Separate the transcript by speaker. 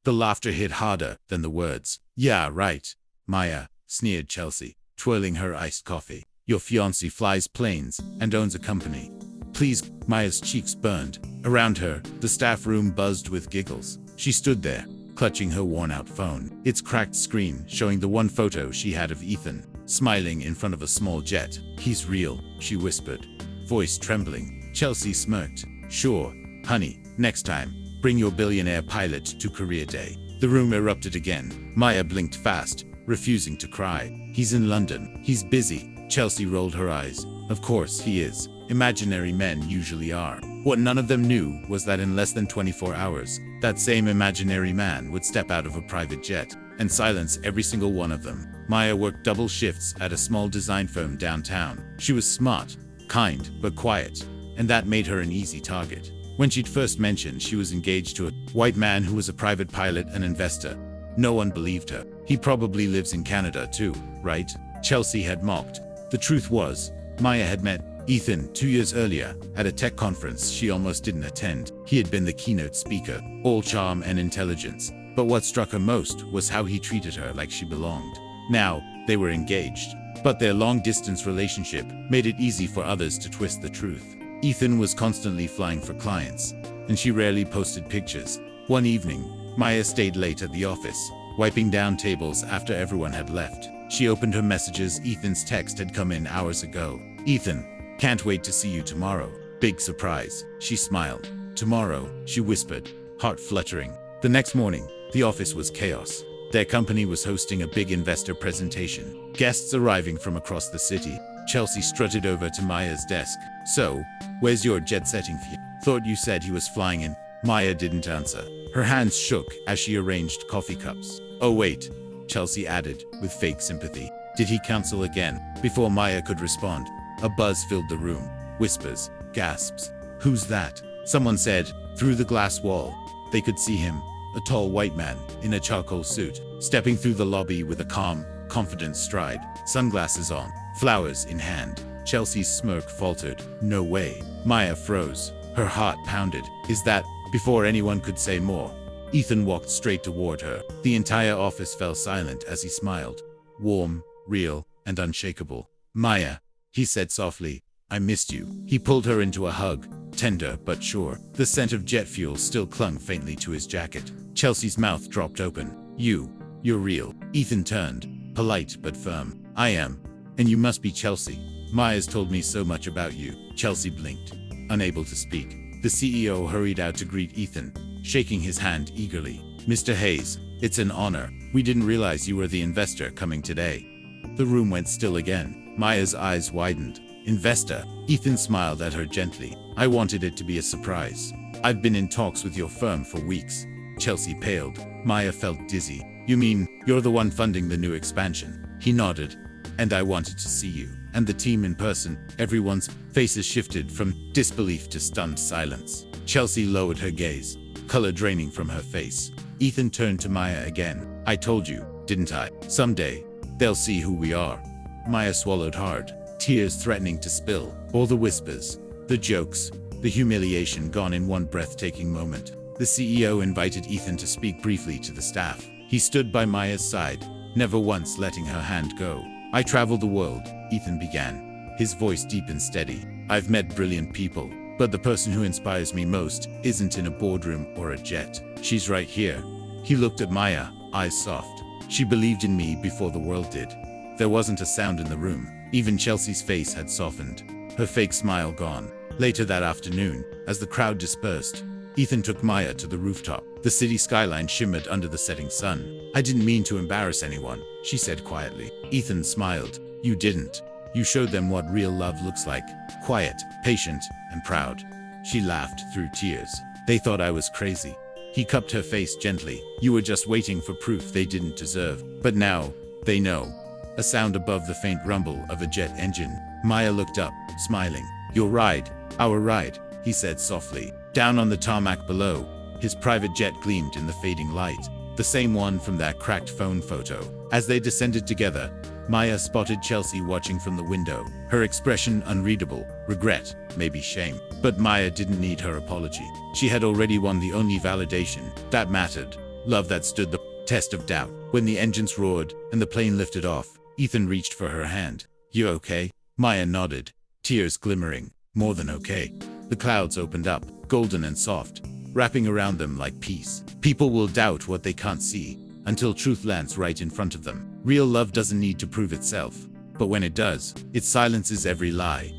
Speaker 1: The laughter hit harder than the words. Yeah, right, Maya, sneered Chelsea, twirling her iced coffee. Your fiancé flies planes and owns a company. Please, Maya's cheeks burned. Around her, the staff room buzzed with giggles. She stood there, clutching her worn-out phone, its cracked screen showing the one photo she had of Ethan, smiling in front of a small jet. He's real, she whispered, voice trembling. Chelsea smirked. Sure, honey, next time, bring your billionaire pilot to career day. The room erupted again. Maya blinked fast, refusing to cry. He's in London. He's busy. Chelsea rolled her eyes. Of course he is. Imaginary men usually are. What none of them knew was that in less than 24 hours, that same imaginary man would step out of a private jet and silence every single one of them. Maya worked double shifts at a small design firm downtown. She was smart, kind, but quiet, and that made her an easy target. When she'd first mentioned she was engaged to a white man who was a private pilot and investor, no one believed her. He probably lives in Canada too, right? Chelsea had mocked. The truth was, Maya had met Ethan 2 years earlier at a tech conference she almost didn't attend. He had been the keynote speaker, all charm and intelligence. But what struck her most was how he treated her like she belonged. Now, they were engaged, but their long-distance relationship made it easy for others to twist the truth. Ethan was constantly flying for clients, and she rarely posted pictures. One evening, Maya stayed late at the office, wiping down tables after everyone had left. She opened her messages. Ethan's text had come in hours ago. Ethan, can't wait to see you tomorrow. Big surprise. She smiled. Tomorrow, she whispered, heart fluttering. The next morning, the office was chaos. Their company was hosting a big investor presentation. Guests arriving from across the city. Chelsea strutted over to Maya's desk. So, where's your jet-setting fiancé? Thought you said he was flying in. Maya didn't answer. Her hands shook as she arranged coffee cups. Oh wait, Chelsea added, with fake sympathy. Did he cancel again? Before Maya could respond, a buzz filled the room. Whispers, gasps. Who's that? Someone said. Through the glass wall, they could see him, a tall white man in a charcoal suit, stepping through the lobby with a calm, confident stride, sunglasses on, flowers in hand. Chelsea's smirk faltered. No way. Maya froze. Her heart pounded. Is that? Before anyone could say more, Ethan walked straight toward her. The entire office fell silent as he smiled. Warm, real, and unshakable. Maya, he said softly, I missed you. He pulled her into a hug, tender but sure. The scent of jet fuel still clung faintly to his jacket. Chelsea's mouth dropped open. You're real. Ethan turned, polite but firm. I am. And you must be Chelsea. Maya's told me so much about you. Chelsea blinked, unable to speak. The CEO hurried out to greet Ethan, shaking his hand eagerly. Mr. Hayes, it's an honor. We didn't realize you were the investor coming today. The room went still again. Maya's eyes widened. Investor? Ethan smiled at her gently. I wanted it to be a surprise. I've been in talks with your firm for weeks. Chelsea paled. Maya felt dizzy. You mean, you're the one funding the new expansion? He nodded. And I wanted to see you. And the team in person. Everyone's faces shifted from disbelief to stunned silence. Chelsea lowered her gaze, color draining from her face. Ethan turned to Maya again. I told you, didn't I? Someday, they'll see who we are. Maya swallowed hard, tears threatening to spill. All the whispers, the jokes, the humiliation gone in one breathtaking moment. The CEO invited Ethan to speak briefly to the staff. He stood by Maya's side, never once letting her hand go. I travel the world, Ethan began, his voice deep and steady. I've met brilliant people, but the person who inspires me most isn't in a boardroom or a jet. She's right here. He looked at Maya, eyes soft. She believed in me before the world did. There wasn't a sound in the room. Even Chelsea's face had softened, her fake smile gone. Later that afternoon, as the crowd dispersed, Ethan took Maya to the rooftop. The city skyline shimmered under the setting sun. I didn't mean to embarrass anyone, she said quietly. Ethan smiled. You didn't. You showed them what real love looks like. Quiet, patient, and proud. She laughed through tears. They thought I was crazy. He cupped her face gently. You were just waiting for proof they didn't deserve. But now, they know. A sound above the faint rumble of a jet engine. Maya looked up, smiling. Your ride, our ride, he said softly. Down on the tarmac below, his private jet gleamed in the fading light. The same one from that cracked phone photo. As they descended together, Maya spotted Chelsea watching from the window, her expression unreadable, regret, maybe shame. But Maya didn't need her apology. She had already won the only validation that mattered. Love that stood the test of doubt. When the engines roared and the plane lifted off, Ethan reached for her hand. You okay? Maya nodded, tears glimmering. More than okay. The clouds opened up, golden and soft, wrapping around them like peace. People will doubt what they can't see until truth lands right in front of them. Real love doesn't need to prove itself, but when it does, it silences every lie.